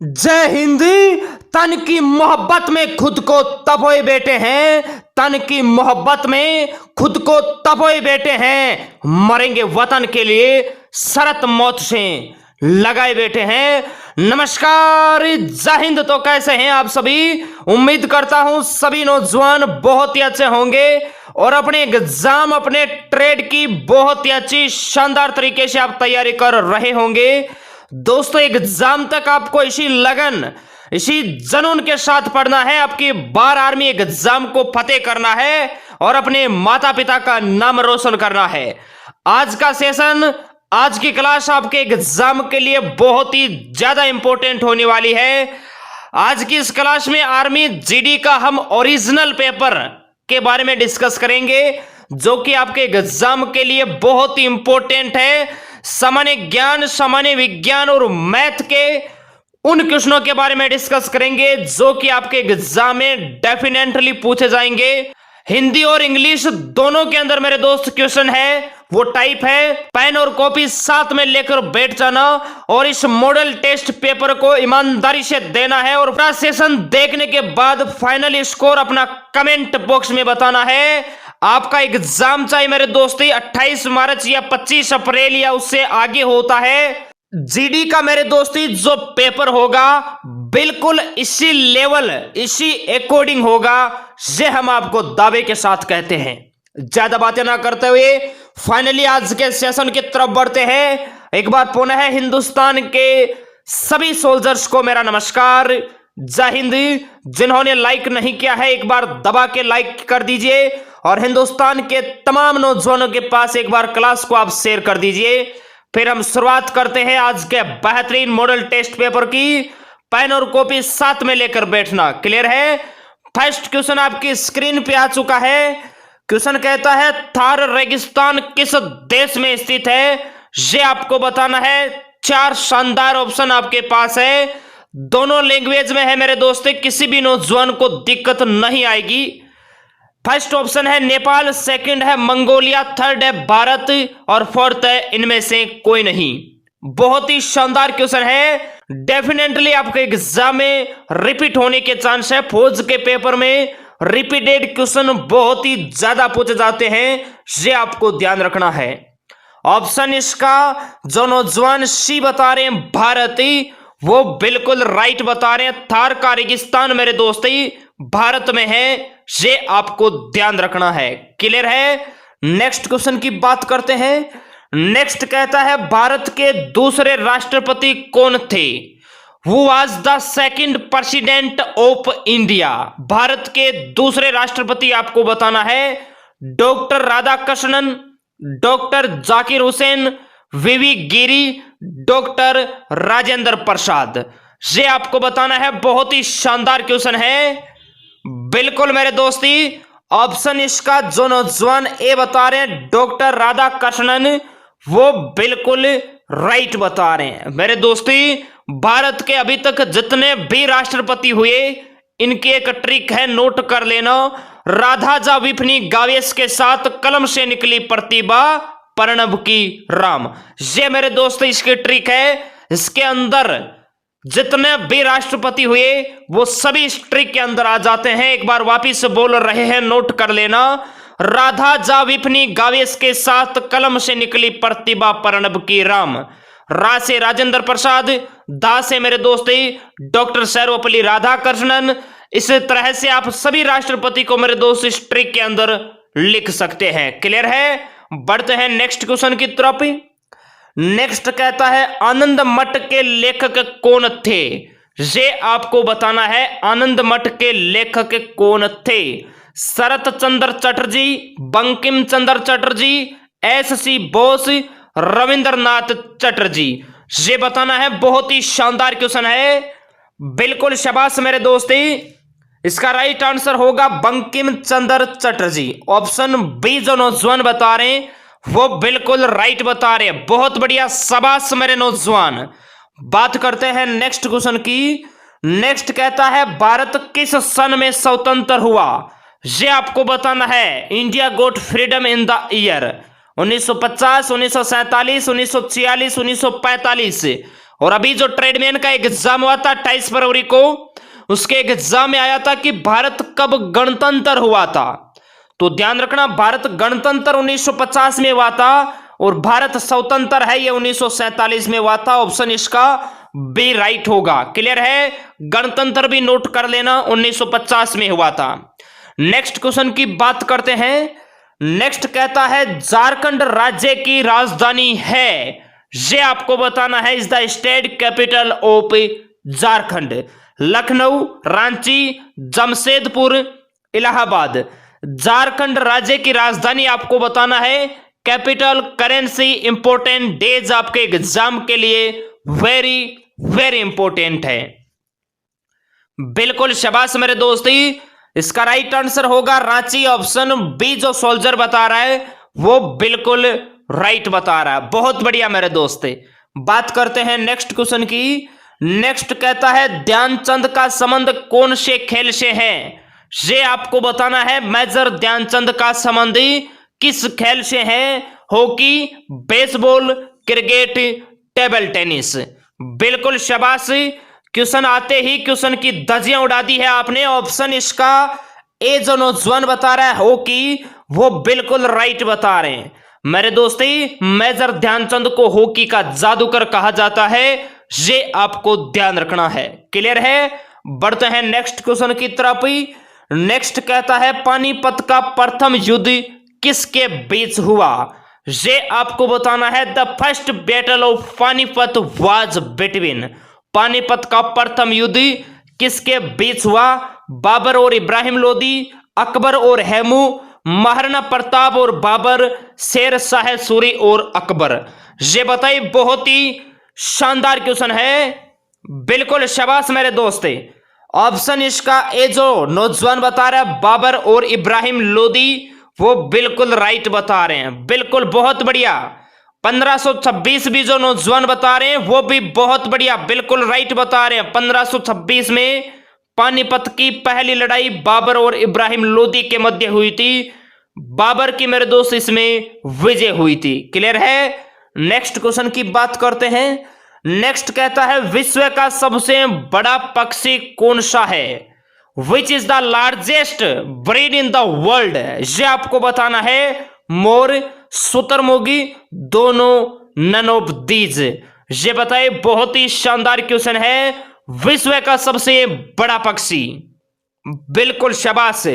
जय हिंद। तन की मोहब्बत में खुद को तपोए बैठे हैं, तन की मोहब्बत में खुद को तपोए बैठे हैं, मरेंगे वतन के लिए शरत मौत से लगाए बैठे हैं। नमस्कार, जय हिंद। तो कैसे हैं आप सभी? उम्मीद करता हूं सभी नौजवान बहुत ही अच्छे होंगे और अपने एग्जाम, अपने ट्रेड की बहुत ही अच्छी शानदार तरीके से आप तैयारी कर रहे होंगे। दोस्तों, एग्जाम तक आपको इसी लगन, इसी जुनून के साथ पढ़ना है। आपकी बार आर्मी एग्जाम को फतेह करना है और अपने माता पिता का नाम रोशन करना है। आज का सेशन, आज की क्लास आपके एग्जाम के लिए बहुत ही ज्यादा इंपॉर्टेंट होने वाली है। आज की इस क्लास में आर्मी जीडी का हम ओरिजिनल पेपर के बारे में डिस्कस करेंगे, जो कि आपके एग्जाम के लिए बहुत ही इंपॉर्टेंट है। सामान्य ज्ञान, सामान्य विज्ञान और मैथ के उन क्वेश्चनों के बारे में डिस्कस करेंगे जो कि आपके एग्जाम में डेफिनेटली पूछे जाएंगे। हिंदी और इंग्लिश दोनों के अंदर मेरे दोस्त क्वेश्चन है, वो टाइप है। पेन और कॉपी साथ में लेकर बैठ जाना और इस मॉडल टेस्ट पेपर को ईमानदारी से देना है और पूरा सेशन देखने के बाद फाइनल स्कोर अपना कमेंट बॉक्स में बताना है। आपका एग्जाम चाहे मेरे दोस्ती 28 मार्च या 25 अप्रैल या उससे आगे होता है, जीडी का मेरे दोस्ती जो पेपर होगा बिल्कुल इसी लेवल, इसी अकॉर्डिंग होगा, ये हम आपको दावे के साथ कहते हैं। ज्यादा बातें ना करते हुए फाइनली आज के सेशन की तरफ बढ़ते हैं। एक बार पुनः हिंदुस्तान के सभी सोल्जर्स को मेरा नमस्कार, जय हिंद। जिन्होंने लाइक नहीं किया है एक बार दबा के लाइक कर दीजिए और हिंदुस्तान के तमाम नौजवानों के पास एक बार क्लास को आप शेयर कर दीजिए। फिर हम शुरुआत करते हैं आज के बेहतरीन मॉडल टेस्ट पेपर की। पेन और कॉपी साथ में लेकर बैठना, क्लियर है? फर्स्ट क्वेश्चन आपकी स्क्रीन पे आ चुका है। क्वेश्चन कहता है थार रेगिस्तान किस देश में स्थित है? ये आपको बताना है। 4 शानदार ऑप्शन आपके पास है, दोनों लैंग्वेज में है मेरे दोस्त, किसी भी नौजवान को दिक्कत नहीं आएगी। फर्स्ट ऑप्शन है नेपाल, सेकंड है मंगोलिया, थर्ड है भारत और फोर्थ है इनमें से कोई नहीं। बहुत ही शानदार क्वेश्चन है, डेफिनेटली आपके एग्जाम में रिपीट होने के चांस है। फौज के पेपर में रिपीटेड क्वेश्चन बहुत ही ज्यादा पूछे जाते हैं, ये आपको ध्यान रखना है। ऑप्शन इसका जो नौजवान सी बता रहे हैं भारत, वो बिल्कुल राइट बता रहे हैं। थार का रेगिस्तान मेरे दोस्त भारत में है, ये आपको ध्यान रखना है, क्लियर है? नेक्स्ट क्वेश्चन की बात करते हैं। नेक्स्ट कहता है भारत के दूसरे राष्ट्रपति कौन थे? Who was the second president of India? Bharat के दूसरे राष्ट्रपति आपको बताना है। डॉक्टर राधाकृष्णन, डॉक्टर जाकिर हुसैन, वीवी गिरी, डॉक्टर राजेंद्र प्रसाद, ये आपको बताना है। बहुत ही शानदार क्वेश्चन है, बिल्कुल मेरे दोस्ती। ऑप्शन इसका जो नौजवान ए बता रहे हैं डॉक्टर राधाकृष्णन, वो बिल्कुल राइट बता रहे हैं मेरे दोस्ती। भारत के अभी तक जितने भी राष्ट्रपति हुए, इनकी एक ट्रिक है, नोट कर लेना। राधा जा विपनी गावेश के साथ कलम से निकली प्रतिभा प्रणब की राम, ये मेरे दोस्त इसकी ट्रिक है। इसके अंदर जितने भी राष्ट्रपति हुए वो सभी इस ट्रिक के अंदर आ जाते हैं। एक बार वापिस बोल रहे हैं, नोट कर लेना। राधा जा विपनी गावेश के साथ कलम से निकली प्रतिभा प्रणब की राम। रा से राजेंद्र प्रसाद, दा से मेरे दोस्ती डॉक्टर सर्वपल्ली राधाकृष्णन। इस तरह से आप सभी राष्ट्रपति को मेरे दोस्त इस ट्रिक के अंदर लिख सकते हैं, क्लियर है? बढ़ते हैं नेक्स्ट क्वेश्चन की तरफ। नेक्स्ट कहता है आनंद मठ के लेखक कौन थे? ये आपको बताना है, आनंद मठ के लेखक कौन थे? शरत चंद्र चटर्जी, बंकिम चंद्र चटर्जी, एस.सी. बोस, रविंद्रनाथ चटर्जी, ये बताना है। बहुत ही शानदार क्वेश्चन है, बिल्कुल शाबाश मेरे दोस्ती। इसका राइट आंसर होगा बंकिम चंद्र चटर्जी। ऑप्शन बी जो नौजवान बता रहे हैं वो बिल्कुल राइट बता रहे हैं, बहुत बढ़िया, शाबाश मेरे नौजवान। बात करते हैं नेक्स्ट क्वेश्चन की। नेक्स्ट कहता है भारत किस सन में स्वतंत्र हुआ? ये आपको बताना है। India got freedom in the year 1950, 1947, 1946, 1945, और अभी जो ट्रेडमैन का एग्जाम हुआ था 28 फरवरी को, उसके एग्जाम में आया था कि भारत कब गणतंत्र हुआ था। तो ध्यान रखना, भारत गणतंत्र 1950 में हुआ था और भारत स्वतंत्र है ये 1947 में हुआ था। ऑप्शन इसका बी राइट होगा। क्लियर है, गणतंत्र भी नोट कर लेना, 1950 में हुआ था। नेक्स्ट क्वेश्चन की बात करते हैं। नेक्स्ट कहता है झारखंड राज्य की राजधानी है, ये आपको बताना है। Is the state capital of Jharkhand. Lucknow, Ranchi, Jamshedpur, Allahabad. Jharkhand राज्य की राजधानी आपको बताना है। कैपिटल, करेंसी, इंपोर्टेंट डेज आपके एग्जाम के लिए वेरी वेरी इंपोर्टेंट है। बिल्कुल शाबाश मेरे दोस्ती, इसका राइट आंसर होगा रांची। ऑप्शन बी जो सोल्जर बता रहा है वो बिल्कुल राइट बता रहा है। बहुत बढ़िया मेरे दोस्ती। बात करते हैं नेक्स्ट क्वेश्चन की। नेक्स्ट कहता है ध्यानचंद का संबंध कौन से खेल से है, ये आपको बताना है। मेजर ध्यानचंद का संबंध किस खेल से है? Hockey, baseball, cricket, table tennis. बिल्कुल शाबाश, क्वेश्चन आते ही क्वेश्चन की धज्जियां उड़ा दी है आपने। ऑप्शन इसका ए जो नौजवान बता रहा है हॉकी, वो बिल्कुल राइट बता रहे हैं मेरे दोस्ती। मेजर ध्यानचंद को हॉकी का जादूगर कहा जाता है, ये आपको ध्यान रखना है। क्लियर है, बढ़ते हैं नेक्स्ट क्वेश्चन की तरफ। नेक्स्ट कहता है पानीपत का प्रथम युद्ध किसके बीच हुआ, ये आपको बताना है। The first battle of Panipat was between. Panipat का प्रथम युद्ध किसके बीच हुआ? बाबर और इब्राहिम लोदी, अकबर और हेमू, महाराणा प्रताप और बाबर, शेर शाह सूरी और अकबर। ये बताइए, बहुत ही शानदार क्वेश्चन है। बिल्कुल शाबाश मेरे दोस्ते। ऑप्शन इसका ए जो नौजवान बता रहा है बाबर और इब्राहिम लोदी, वो बिल्कुल राइट बता रहे हैं। बिल्कुल बहुत बढ़िया। 1526 भी जो नौजवान बता रहे हैं वो भी बहुत बढ़िया, बिल्कुल राइट बता रहे हैं। 1526 में पानीपत की पहली लड़ाई बाबर और इब्राहिम लोदी के मध्य हुई थी। बाबर की मेरे दोस्त इसमें विजय हुई थी। क्लियर है, नेक्स्ट क्वेश्चन की बात करते हैं। नेक्स्ट कहता है विश्व का सबसे बड़ा पक्षी कौन सा है? Which is the largest breed in the world, ये आपको बताना है। मोर, शुतुरमुर्गी, दोनों, नन ऑफ दीज। ये बताइए, बहुत ही शानदार क्वेश्चन है। विश्व का सबसे बड़ा पक्षी, बिल्कुल शाबाश,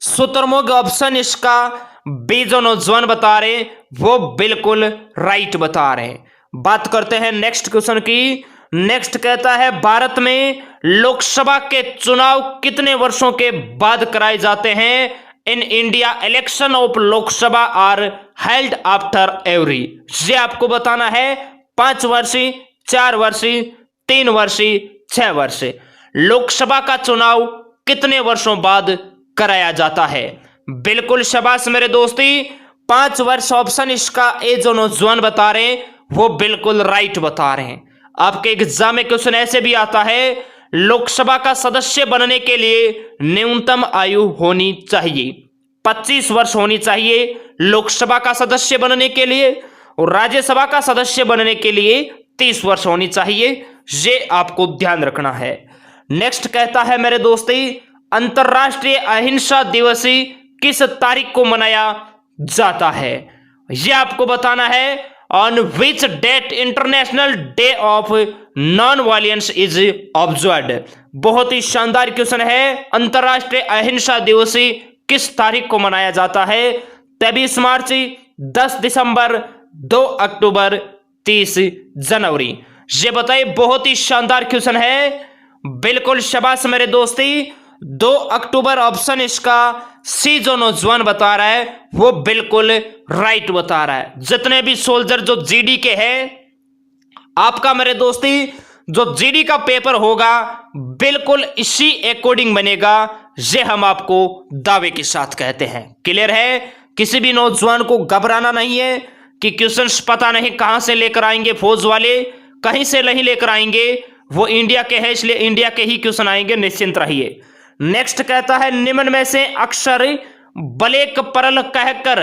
शुतुरमुर्ग। ऑप्शन इसका बी जो नौजवान बता रहे वो बिल्कुल राइट बता रहे। बात करते हैं नेक्स्ट क्वेश्चन की। नेक्स्ट कहता है भारत में लोकसभा के चुनाव कितने वर्षों के बाद कराए जाते हैं? In India election of Lok Sabha are held after every. ये आपको बताना है। 5 वर्ष, 4 वर्ष, 3 वर्ष, 6 वर्ष। लोकसभा का चुनाव कितने वर्षों बाद कराया जाता है? बिल्कुल शाबाश मेरे दोस्ती, 5 वर्ष। ऑप्शन इसका ए जो नौजवान बता रहे हैं वो बिल्कुल राइट बता रहे हैं। आपके एग्जाम में क्वेश्चन ऐसे भी आता है, लोकसभा का सदस्य बनने के लिए न्यूनतम आयु होनी चाहिए 25 वर्ष होनी चाहिए लोकसभा का सदस्य बनने के लिए, और राज्यसभा का सदस्य बनने के लिए 30 वर्ष होनी चाहिए। ये आपको ध्यान रखना है। नेक्स्ट कहता है मेरे दोस्ती अंतरराष्ट्रीय अहिंसा दिवस किस तारीख को मनाया जाता है? यह आपको बताना है। On which date international day of non violence is observed. बहुत ही शानदार क्वेश्चन है। अंतरराष्ट्रीय अहिंसा दिवस किस तारीख को मनाया जाता है? 23 मार्च, 10 दिसंबर, 2 अक्टूबर, 30 जनवरी। ये बताइए, बहुत ही शानदार क्वेश्चन है। बिल्कुल शाबाश मेरे दोस्ती, 2 अक्टूबर। ऑप्शन इसका सी जो नौजवान बता रहा है वो बिल्कुल राइट बता रहा है। जितने भी सोल्जर जो जीडी के हैं, आपका मेरे दोस्ती जो जीडी का पेपर होगा बिल्कुल इसी अकॉर्डिंग बनेगा, ये हम आपको दावे के साथ कहते हैं। क्लियर है, किसी भी नौजवान को घबराना नहीं है कि क्वेश्चंस पता नहीं कहां से लेकर आएंगे फौज वाले, कहीं से नहीं लेकर आएंगे, वो इंडिया के हैं इसलिए इंडिया के ही क्वेश्चन आएंगे, निश्चिंत रहिए। नेक्स्ट कहता है निम्न में से अक्षर ब्लैक पर्ल कहकर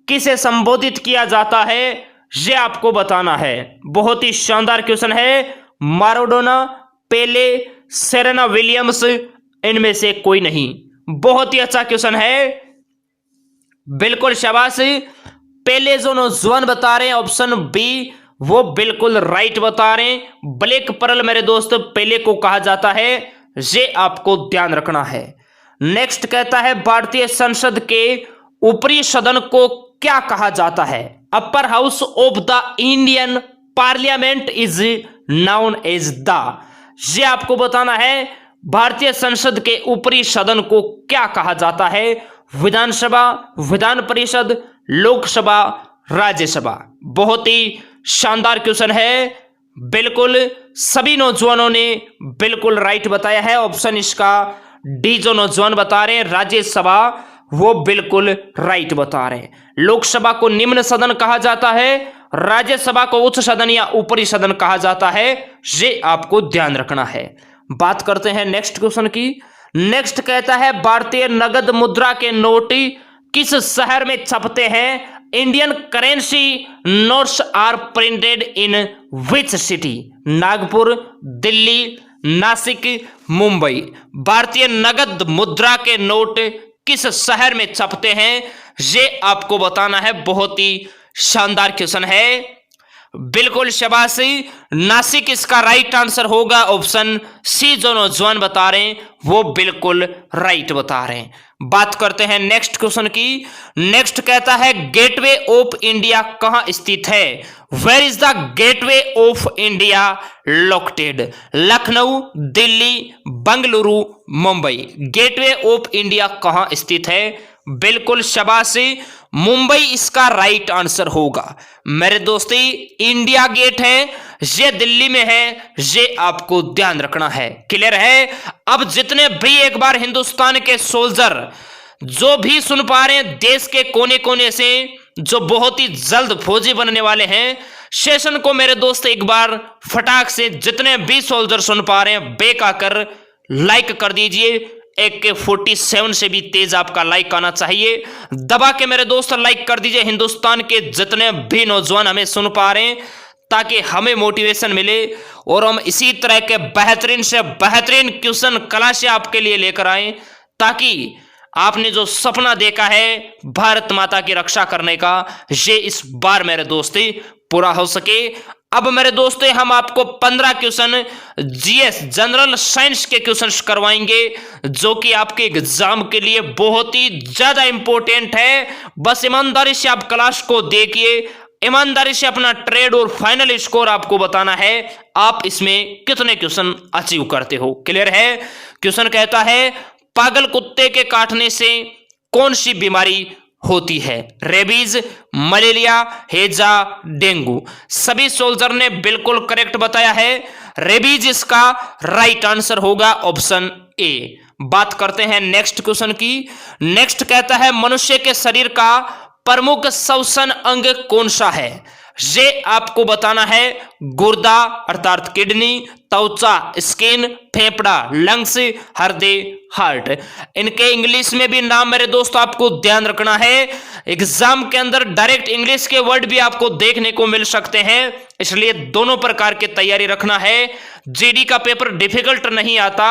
किसे संबोधित किया जाता है? ये आपको बताना है। बहुत ही शानदार क्वेश्चन है। माराडोना, पेले, सेरेना विलियम्स, इनमें से कोई नहीं। बहुत ही अच्छा क्वेश्चन है, बिल्कुल शाबाश। पेले जो नौजवान बता रहे हैं ऑप्शन बी, वो बिल्कुल राइट बता रहे हैं। ब्लैक पर्ल मेरे दोस्त पेले को कहा जाता है, ये आपको ध्यान रखना है। नेक्स्ट कहता है भारतीय संसद के ऊपरी सदन को क्या कहा जाता है? Upper house of the Indian parliament is known as the. ये आपको बताना है भारतीय संसद के ऊपरी सदन को क्या कहा जाता है? विधानसभा, विधान परिषद, लोकसभा, राज्यसभा। बहुत ही शानदार क्वेश्चन है, बिल्कुल सभी नौजवानों ने बिल्कुल राइट बताया है। ऑप्शन इसका डी जो नौजवान बता रहे हैं राज्यसभा, वो बिल्कुल राइट बता रहे हैं। लोकसभा को निम्न सदन कहा जाता है, राज्यसभा को उच्च सदन या ऊपरी सदन कहा जाता है, ये आपको ध्यान रखना है। बात करते हैं नेक्स्ट क्वेश्चन की। नेक्स्ट कहता है भारतीय नगद मुद्रा के नोट किस शहर में छपते हैं? Indian currency notes are printed in which city? Nagpur, Delhi, Nashik, Mumbai. भारतीय नगद मुद्रा के नोट किस शहर में छपते हैं, ये आपको बताना है। बहुत ही शानदार क्वेश्चन है, बिल्कुल शाबाशी। नासिक इसका राइट आंसर होगा। ऑप्शन सी जो नौजवान बता रहे हैं वो बिल्कुल राइट बता रहे हैं। बात करते हैं नेक्स्ट क्वेश्चन की। नेक्स्ट कहता है गेटवे ऑफ इंडिया कहां स्थित है? Where is the gateway of India located? Lucknow, Delhi, Bengaluru, Mumbai. Gateway of India कहां स्थित है? बिल्कुल शाबाशी, मुंबई इसका राइट आंसर होगा। मेरे दोस्ती इंडिया गेट है, ये दिल्ली में है, ये आपको ध्यान रखना है। क्लियर है? अब जितने भी एक बार हिंदुस्तान के सोल्जर जो भी सुन पा रहे हैं देश के कोने कोने से, जो बहुत ही जल्द फौजी बनने वाले हैं, सेशन को मेरे दोस्त एक बार फटाक से जितने भी सोल्जर सुन पा रहे हैं बेक आकर लाइक कर दीजिए। AK-47 से भी तेज आपका लाइक आना चाहिए। दबा के मेरे दोस्त लाइक कर दीजिए हिंदुस्तान के जितने भी नौजवान हमें सुन पा रहे हैं, ताकि हमें मोटिवेशन मिले और हम इसी तरह के बेहतरीन से बेहतरीन क्वेश्चन क्लासें आपके लिए लेकर आए, ताकि आपने जो सपना देखा है भारत माता की रक्षा करने का, ये इस बार मेरे दोस्ती पूरा हो सके। अब मेरे दोस्तों हम आपको 15 क्वेश्चन जीएस जनरल साइंस के क्वेश्चंस करवाएंगे, जो कि आपके एग्जाम के लिए बहुत ही ज्यादा इंपॉर्टेंट है। बस ईमानदारी से आप क्लास को देखिए, ईमानदारी से अपना ट्रेड और फाइनल स्कोर आपको बताना है, आप इसमें कितने क्वेश्चन अचीव करते हो। क्लियर है? क्वेश्चन कहता है पागल कुत्ते के काटने से कौन सी बीमारी होती है? रेबीज, मलेरिया, हैजा, डेंगू। सभी सोल्जर ने बिल्कुल करेक्ट बताया है, रेबीज इसका राइट आंसर होगा, ऑप्शन ए। बात करते हैं नेक्स्ट क्वेश्चन की। नेक्स्ट कहता है मनुष्य के शरीर का प्रमुख श्वसन अंग कौन सा है? ये आपको बताना है, गुर्दा अर्थात किडनी, त्वचा स्किन, फेफड़ा लंग्स, हृदय हार्ट। इनके इंग्लिश में भी नाम मेरे दोस्तों आपको ध्यान रखना है, एग्जाम के अंदर डायरेक्ट इंग्लिश के वर्ड भी आपको देखने को मिल सकते हैं, इसलिए दोनों प्रकार की तैयारी रखना है। जीडी का पेपर डिफिकल्ट नहीं आता,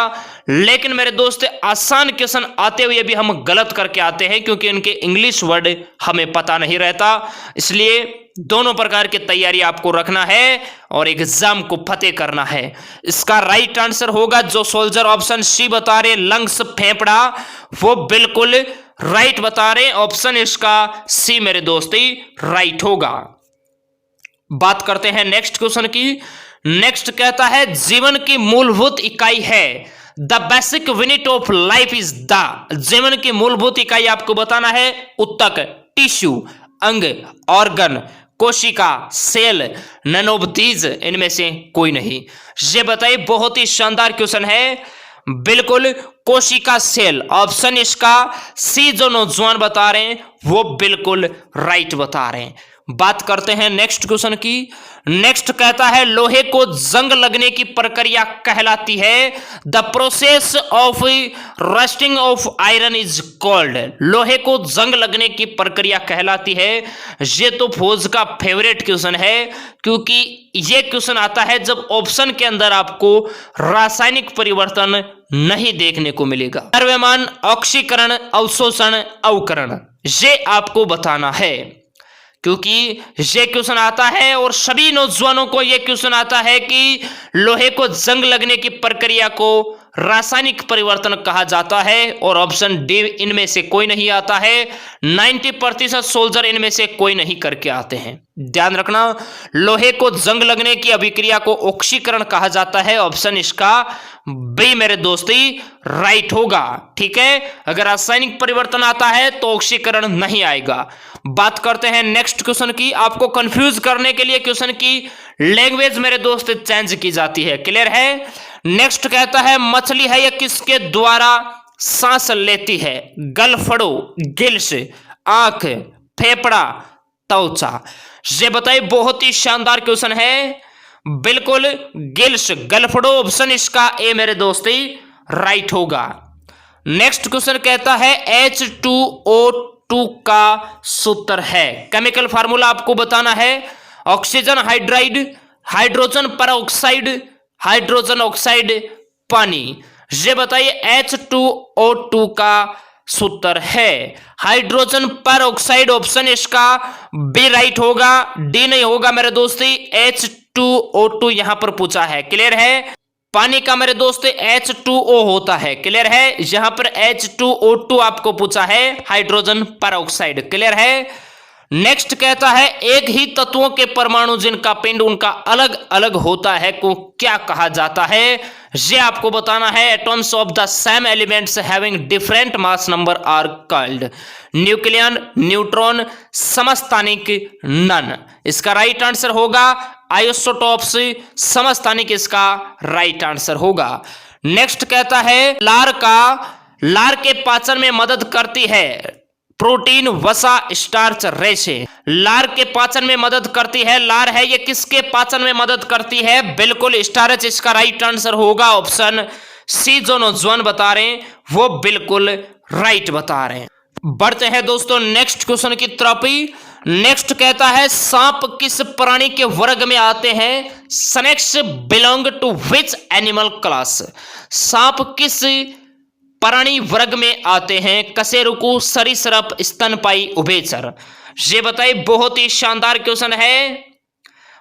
लेकिन मेरे दोस्त आसान क्वेश्चन आते हुए भी हम गलत करके आते हैं, क्योंकि इनके इंग्लिश वर्ड हमें पता नहीं रहता। इसलिए दोनों प्रकार की तैयारी आपको रखना है और एग्जाम को फतेह करना है। इसका राइट आंसर होगा जो सोल्जर ऑप्शन सी बता रहे लंग्स फेफड़ा, वो बिल्कुल राइट बता रहे, ऑप्शन इसका सी मेरे दोस्ती राइट होगा। बात करते हैं नेक्स्ट क्वेश्चन की। नेक्स्ट कहता है जीवन की मूलभूत इकाई है, the basic unit of life is the. जीवन की मूलभूत इकाई आपको बताना है, उत्तक, टिश्यू, अंग, ऑर्गन, कोशिका, सेल, नन ऑफ दीज इनमें से कोई नहीं। ये बताइए, बहुत ही शानदार क्वेश्चन है, बिल्कुल कोशिका सेल, ऑप्शन इसका सी जो नौजवान बता रहे हैं वो बिल्कुल राइट बता रहे हैं। बात करते हैं नेक्स्ट क्वेश्चन की। नेक्स्ट कहता है लोहे को जंग लगने की प्रक्रिया कहलाती है, the process of rusting of iron is called. लोहे को जंग लगने की प्रक्रिया कहलाती है। ये तो फौज का फेवरेट क्वेश्चन है, क्योंकि ये क्वेश्चन आता है जब ऑप्शन के अंदर आपको रासायनिक परिवर्तन नहीं देखने को मिलेगा। द्रव्यमान, ऑक्सीकरण, अवशोषण, अवकरण, ये आपको बताना है, क्योंकि ये क्वेश्चन आता है और सभी नौजवानों को ये क्वेश्चन आता है कि लोहे को जंग लगने की प्रक्रिया को रासायनिक परिवर्तन कहा जाता है, और ऑप्शन डी इनमें से कोई नहीं आता है। 90% सोल्जर इनमें से कोई नहीं करके आते हैं। ध्यान रखना, लोहे को जंग लगने की अभिक्रिया को ऑक्सीकरण कहा जाता है। ऑप्शन इसका बी मेरे दोस्ती राइट होगा। ठीक है, अगर रासायनिक परिवर्तन आता है तो ऑक्सीकरण नहीं आएगा। बात करते हैं नेक्स्ट क्वेश्चन की। आपको कंफ्यूज करने के लिए क्वेश्चन की लैंग्वेज मेरे दोस्त चेंज की जाती है। क्लियर है। नेक्स्ट कहता है मछली है, यह किसके द्वारा सांस लेती है? गलफड़ो, गिल्स, आंख, फेफड़ा, त्वचा। ये बताइए, बहुत ही शानदार क्वेश्चन है। बिल्कुल गिल्स, गलफड़ो, ऑप्शन इसका ए मेरे दोस्ती राइट होगा। नेक्स्ट क्वेश्चन कहता है H2O2 का सूत्र है। केमिकल फार्मूला आपको बताना है। Oxygen hydride, hydrogen peroxide, hydrogen oxide, पानी। ये बताइए H2O2 का सूत्र है हाइड्रोजन परऑक्साइड। ऑप्शन इसका बी राइट होगा, डी नहीं होगा मेरे दोस्ती। H2O2 यहां पर पूछा है। क्लियर है। पानी का मेरे दोस्त H2O होता है। क्लियर है। यहां पर H2O2 आपको पूछा है, हाइड्रोजन परऑक्साइड। क्लियर है। नेक्स्ट कहता है एक ही तत्वों के परमाणु जिनका पिंड उनका अलग अलग होता है को क्या कहा जाता है? ये आपको बताना है। Atoms of the same elements having different mass number are called nucleon, neutron, समस्थानिक, नन। इसका राइट आंसर होगा आइसोटोप्स, समस्थानिक इसका राइट आंसर होगा। नेक्स्ट कहता है लार के पाचन में मदद करती है प्रोटीन, वसा, स्टार्च, रेशे। लार के पाचन में मदद करती है। लार है, ये किसके पाचन में मदद करती है? बिल्कुल स्टार्च इसका राइट आंसर होगा। ऑप्शन सी जो नौजवान बता रहे हैं वो बिल्कुल राइट बता रहे हैं। बढ़ते हैं दोस्तों नेक्स्ट क्वेश्चन की तरफ। नेक्स्ट कहता है सांप किस प्राणी के वर्ग में आते हैं? Snakes belong to which animal class? सांप किस प्राणी वर्ग में आते हैं? कशेरुक, सरीसृप, स्तनपायी, उभयचर। ये बताइए, बहुत ही शानदार क्वेश्चन है।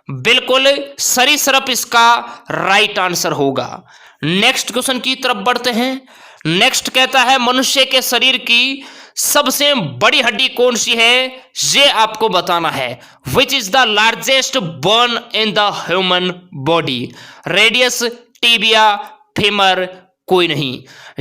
बिल्कुल सरीसृप इसका राइट आंसर होगा। नेक्स्ट क्वेश्चन की तरफ बढ़ते हैं। नेक्स्ट कहता है मनुष्य के शरीर की सबसे बड़ी हड्डी कौन सी है? ये आपको बताना है। Which is the largest bone in the human body? Radius, tibia, femur, कोई नहीं।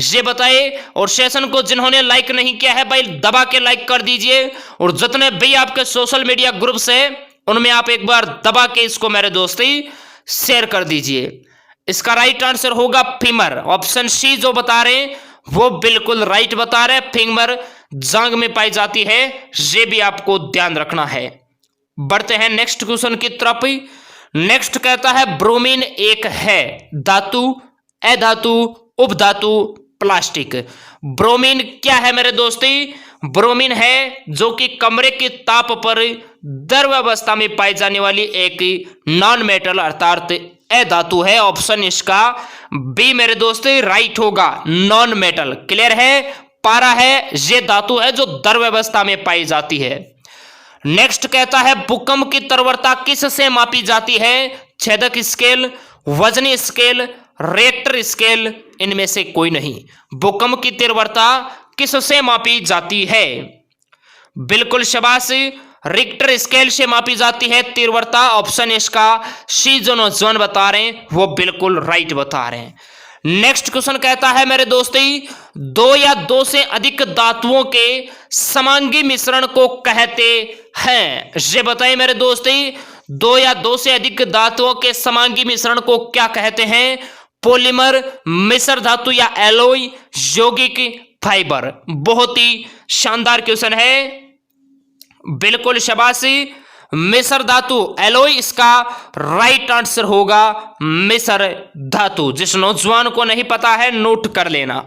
ये बताइए, और सेशन को जिन्होंने लाइक नहीं किया है भाई दबा के लाइक कर दीजिए, और जितने भी आपके सोशल मीडिया ग्रुप्स है उनमें आप एक बार दबा के इसको मेरे दोस्ती शेयर कर दीजिए। इसका राइट आंसर होगा फीमर। ऑप्शन सी जो बता रहे हैं वो बिल्कुल राइट बता रहे हैं। फीमर जांग में पाई जाती है, ये भी आपको ध्यान रखना है। बढ़ते हैं नेक्स्ट क्वेश्चन की तरफ। नेक्स्ट कहता है ब्रोमीन एक है धातु, अधातु, उपधातु, प्लास्टिक। ब्रोमीन क्या है मेरे दोस्ती? ब्रोमीन है जो कि कमरे के ताप पर द्रव अवस्था में पाई जाने वाली एक नॉन मेटल अर्थात अधातु है। ऑप्शन इसका बी मेरे दोस्ती राइट होगा, नॉन मेटल। क्लियर है। पारा है, ये धातु है जो द्रव अवस्था में पाई जाती है। नेक्स्ट कहता है भूकंप की तीव्रता किस से मापी जाती है? छेदक स्केल, वजनी स्केल, रिएक्टर स्केल, इनमें से कोई नहीं। भूकंप की तीव्रता किस से मापी जाती है? बिल्कुल शाबाश, रिक्टर स्केल से मापी जाती है तीव्रता। ऑप्शन इसका सी जो नौजवान बता रहे हैं वो बिल्कुल राइट बता रहे हैं। नेक्स्ट क्वेश्चन कहता है मेरे दोस्ती दो या दो से अधिक धातुओं के समांगी मिश्रण को कहते हैं। ये बताइए मेरे दोस्ती, दो या दो से अधिक धातुओं के समांगी मिश्रण को क्या कहते हैं? पॉलीमर, मिश्र धातु या एलॉय, यौगिक, फाइबर। बहुत ही शानदार क्वेश्चन है। बिल्कुल शाबाशी, मिश्र धातु एलोय इसका राइट आंसर होगा मिश्र धातु। जिस नौजवान को नहीं पता है नोट कर लेना।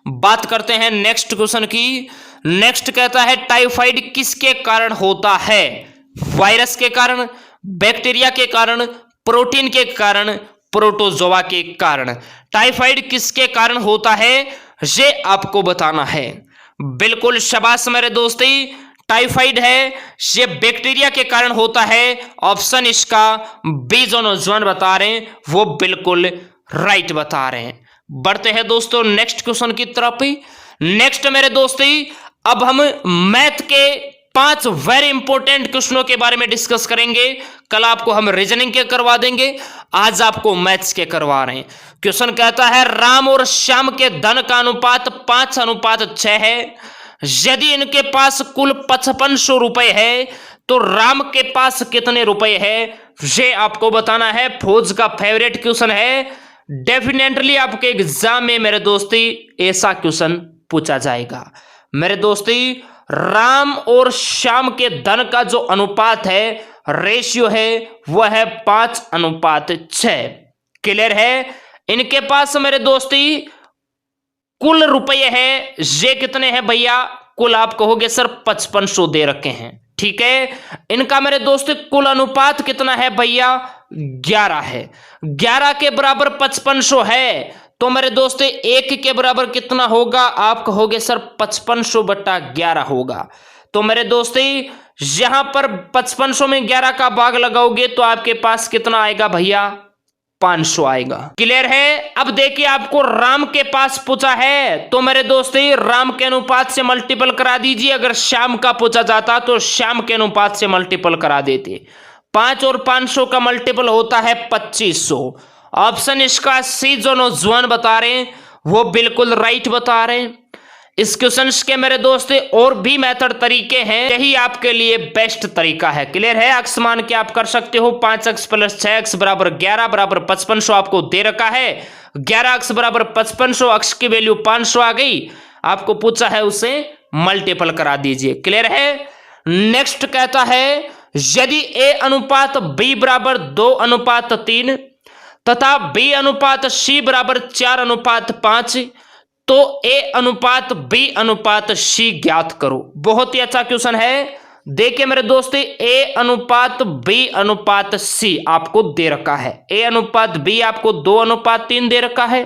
बात करते हैं नेक्स्ट क्वेश्चन की। नेक्स्ट कहता है टाइफाइड किसके कारण होता है? वायरस के कारण, बैक्टीरिया के कारण, प्रोटीन के कारण, प्रोटोजोआ के कारण। टाइफाइड किसके कारण होता है ये आपको बताना है। बिल्कुल शाबाश मेरे दोस्ती, टाइफाइड है ये बैक्टीरिया के कारण होता है। ऑप्शन इसका बी जो नौजवान बता रहे हैं वो बिल्कुल राइट बता रहे हैं। बढ़ते हैं दोस्तों नेक्स्ट क्वेश्चन की तरफ। नेक्स्ट मेरे दोस्ती अब हम मैथ के 5 वेरी इंपॉर्टेंट क्वेश्चनों के बारे में डिस्कस करेंगे। कल आपको हम रीजनिंग के करवा देंगे, आज आपको मैथ्स के करवा रहे हैं। क्वेश्चन कहता है राम और श्याम के धन का अनुपात 5:6 है। यदि इनके पास कुल 5500 रुपए है तो राम के पास कितने रुपए है ये आपको बताना है। फौज का फेवरेट क्वेश्चन है, डेफिनेटली आपके एग्जाम में मेरे दोस्ती ऐसा क्वेश्चन पूछा जाएगा। मेरे दोस्ती राम और श्याम के धन का जो अनुपात है, रेशियो है, वह है 5:6। क्लियर है? इनके पास मेरे दोस्ती कुल रुपये है, ये कितने हैं भैया? कुल आप कहोगे सर 5500 दे रखे हैं, ठीक है। इनका मेरे दोस्त कुल अनुपात कितना है भैया? 11 है। 11 के बराबर 5500 है तो मेरे दोस्त 1 के बराबर कितना होगा? आप कहोगे सर 5500/11 होगा। तो मेरे दोस्त यहां पर 5500 में 11 का भाग लगाओगे तो आपके पास कितना आएगा भैया? 500 आएगा। क्लियर है? अब देखिए आपको राम के पास पूछा है तो मेरे दोस्त राम के अनुपात से मल्टीपल करा दीजिए। अगर श्याम का पूछा जाता तो श्याम के अनुपात से मल्टीपल करा देते। 5 और 500 का मल्टीपल होता है 2500। ऑप्शन इसका सी जो नौजवान बता रहे हैं वो बिल्कुल राइट बता रहे हैं। इस क्वेश्चन के मेरे दोस्त और भी मेथड तरीके हैं, यही आपके लिए बेस्ट तरीका है। क्लियर है? अक्स मान के आप कर सकते हो। 5x + 6x = 11 = 5500 आपको दे रखा है। 11x = 5500, अक्स की वैल्यू 500 आ गई। आपको पूछा है उसे मल्टीपल करा दीजिए। क्लियर है? नेक्स्ट कहता है यदि a अनुपात b = 2:3 तथा b अनुपात c = 4:5 तो a अनुपात b अनुपात c ज्ञात करो। बहुत ही अच्छा क्वेश्चन है। देखिए मेरे दोस्त a अनुपात b अनुपात c आपको दे रखा है। a अनुपात b आपको 2:3 दे रखा है।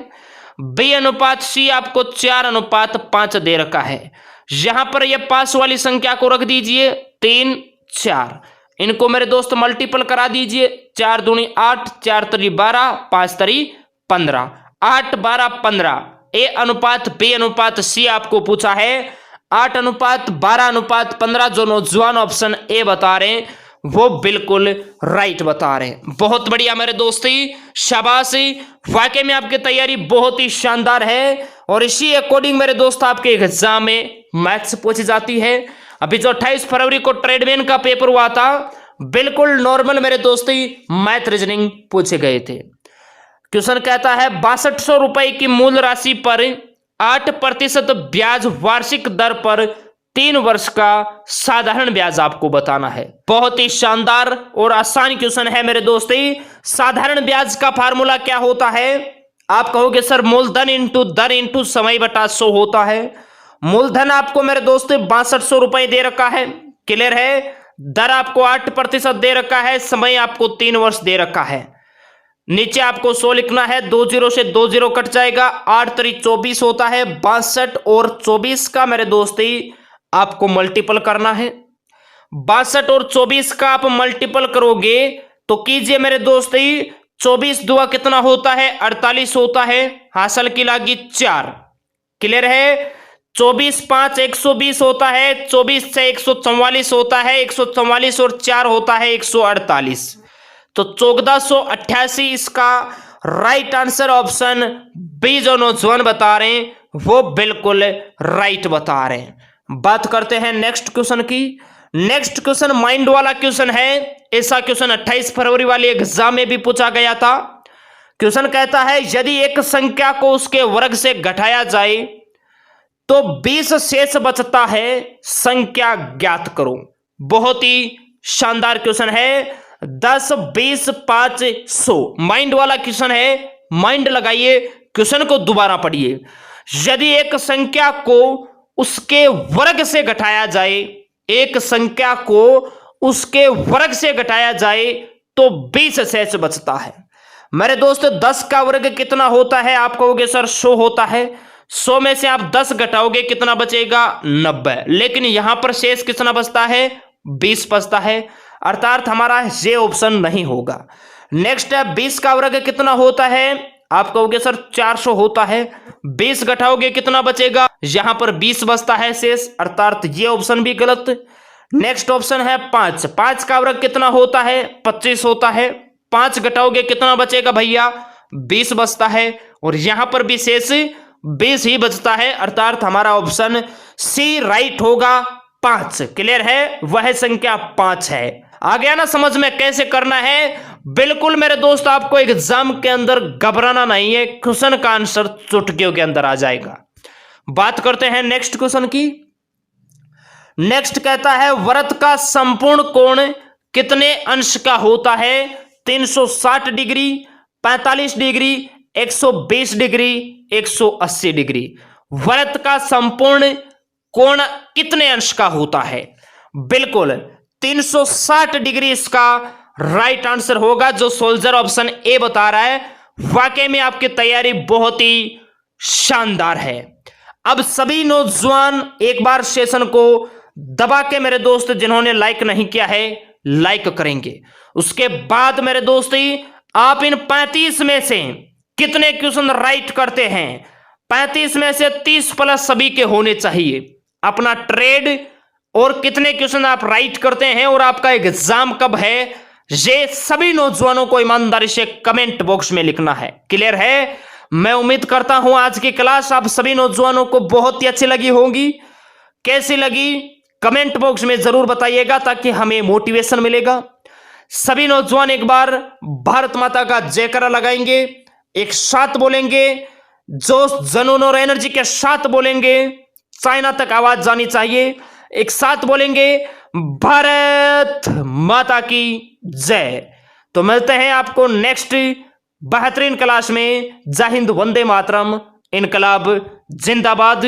b अनुपात c आपको 4:5 दे रखा है। यहां पर ये पास वाली संख्या को रख दीजिए 3 4। इनको मेरे दोस्त मल्टीपल करा दीजिए। 4 दूनी 8, 4 तरी 12, 5 तरी 15, 8 12 15। ए अनुपात बी अनुपात सी आपको पूछा है। 8:12:15 जो नौजवान ऑप्शन ए बता रहे हैं वो बिल्कुल राइट बता रहे हैं। बहुत बढ़िया मेरे दोस्ती, शाबाशी। वाकई में आपकी तैयारी बहुत ही शानदार है और इसी अकॉर्डिंग मेरे दोस्त आपके एग्जाम में मैथ्स पूछी जाती है। अभी जो 28 फरवरी को ट्रेडमैन का पेपर हुआ था बिल्कुल नॉर्मल मेरे दोस्ती मैथ रीजनिंग पूछे गए थे। क्वेश्चन कहता है 6200 रुपए की मूल राशि पर 8% ब्याज वार्षिक दर पर 3 वर्ष का साधारण ब्याज आपको बताना है। बहुत ही शानदार और आसान क्वेश्चन है मेरे दोस्ती। साधारण ब्याज का फार्मूला क्या होता है? आप कहोगे सर मूलधन इंटू दर इंटू समय बटा 100 होता है। मूलधन आपको मेरे दोस्त 6200 रुपए दे रखा है। क्लियर है? दर आपको 8% दे रखा है। समय आपको 3 वर्ष दे रखा है। नीचे आपको 100 लिखना है। 2 0 से 2 0 कट जाएगा। 8 3 24 होता है। 62 और 24 का मेरे दोस्ती आपको मल्टीपल करना है। 62 और 24 का आप मल्टीपल करोगे तो कीजिए मेरे दोस्ती। 24 दुआ कितना होता है? 48 होता है। हासिल की लागी 4। क्लियर है? 24 5 120 होता है। 24 से 144 होता है। 144 और 4 होता है 148। तो 1488 इसका राइट आंसर ऑप्शन बी जो नौजवान बता रहे हैं वो बिल्कुल राइट बता रहे हैं। बात करते हैं नेक्स्ट क्वेश्चन की। नेक्स्ट क्वेश्चन माइंड वाला क्वेश्चन है। ऐसा क्वेश्चन 28 फरवरी वाले एग्जाम में भी पूछा गया था। क्वेश्चन कहता है यदि एक संख्या को उसके वर्ग से घटाया जाए तो 20 शेष बचता है, संख्या ज्ञात करो। बहुत ही शानदार क्वेश्चन है। 10, 20, 5, 100 माइंड वाला क्वेश्चन है, माइंड लगाइए, क्वेश्चन को दोबारा पढ़िए। यदि एक संख्या को उसके वर्ग से घटाया जाए, एक संख्या को उसके वर्ग से घटाया जाए तो 20 शेष बचता है। मेरे दोस्त 10 का वर्ग कितना होता है? आप कहोगे सर 100 होता है। 100 में से आप 10 घटाओगे कितना बचेगा? 90। लेकिन यहां पर शेष कितना बचता है? 20 बचता है, अर्थात हमारा ये ऑप्शन नहीं होगा। नेक्स्ट है 20 का वर्ग कितना होता है? आप कहोगे सर 400 होता है। 20 घटाओगे कितना बचेगा? यहां पर 20 बचता है शेष, अर्थात ये ऑप्शन भी गलत। नेक्स्ट ऑप्शन है 5। 5 का वर्ग कितना होता है? 25 होता है। 5 घटाओगे कितना बचेगा भैया? 20 बचता है, और यहां पर भी शेष 20 ही बचता है, अर्थात हमारा ऑप्शन सी राइट होगा, 5। क्लियर है? वह संख्या 5 है। आ गया ना समझ में कैसे करना है? बिल्कुल मेरे दोस्त, आपको एग्जाम के अंदर घबराना नहीं है, क्वेश्चन का आंसर चुटकियों के अंदर आ जाएगा। बात करते हैं नेक्स्ट क्वेश्चन की। नेक्स्ट कहता है वृत्त का संपूर्ण कोण कितने अंश का होता है? 360 डिग्री, 45 डिग्री, 120 डिग्री, 180 डिग्री। वृत्त का संपूर्ण कोण कितने अंश का होता है? बिल्कुल 360 डिग्री इसका राइट आंसर होगा, जो सोल्जर ऑप्शन ए बता रहा है। वाकई में आपकी तैयारी बहुत ही शानदार है। अब सभी नौजवान एक बार सेशन को दबा के मेरे दोस्त जिन्होंने लाइक नहीं किया है लाइक करेंगे। उसके बाद मेरे दोस्त आप इन 35 में से कितने क्वेश्चन राइट करते हैं? 35 में से 30 प्लस सभी के होने चाहिए। अपना ट्रेड और कितने क्वेश्चन आप राइट करते हैं और आपका एग्जाम कब है, ये सभी नौजवानों को ईमानदारी से कमेंट बॉक्स में लिखना है। क्लियर है? मैं उम्मीद करता हूं आज की क्लास आप सभी नौजवानों को बहुत ही अच्छी लगी होगी। कैसी लगी कमेंट बॉक्स में जरूर बताइएगा, ताकि हमें मोटिवेशन मिलेगा। सभी नौजवान एक बार भारत माता का जयकारा लगाएंगे, एक साथ बोलेंगे, जोश जुनून और एनर्जी के साथ बोलेंगे। चाइना तक आवाज जानी चाहिए। एक साथ बोलेंगे भारत माता की जय। तो मिलते हैं आपको नेक्स्ट बेहतरीन क्लास में। जय हिंद, वंदे मातरम, इनकलाब जिंदाबाद।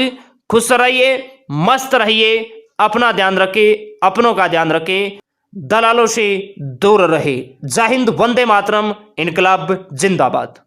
खुश रहिए, मस्त रहिए, अपना ध्यान रखें, अपनों का ध्यान रखें, दलालों से दूर रहे। जय हिंद, वंदे मातरम, इनकलाब जिंदाबाद।